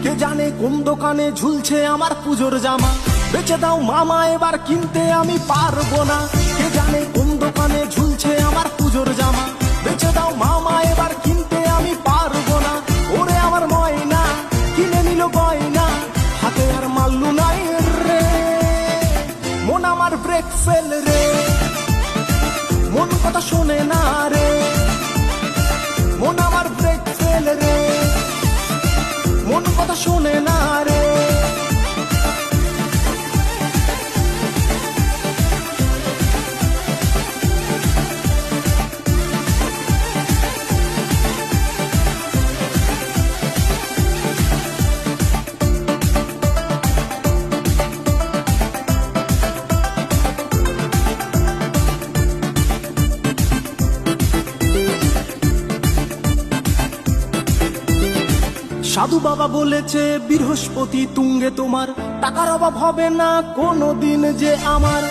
কে জানে কোন দোকানে ঝুলছে আমার পুজোর জামা। বেচে দাও মামা এবার কিনতে আমি পারবো না। কে জানে কোন দোকানে ঝুলছে আমার পুজোর জামা। বেচে দাও মামা এবার কিনতে আমি পারবো না। ওরে আমার ময়না কিনে নিল গয়না, হাতে আর মাল্লু নাই রে। মন আমার ব্রেক ফেল রে, মন কথা শোনে না রে। মন আমার ব্রেক ফেল রে, মন কথা শোনে না রে। সাধু বাবা বলেছে বৃহস্পতি তুঙ্গে তোমার টাকার অভাব হবে না কোনোদিন যে আমার।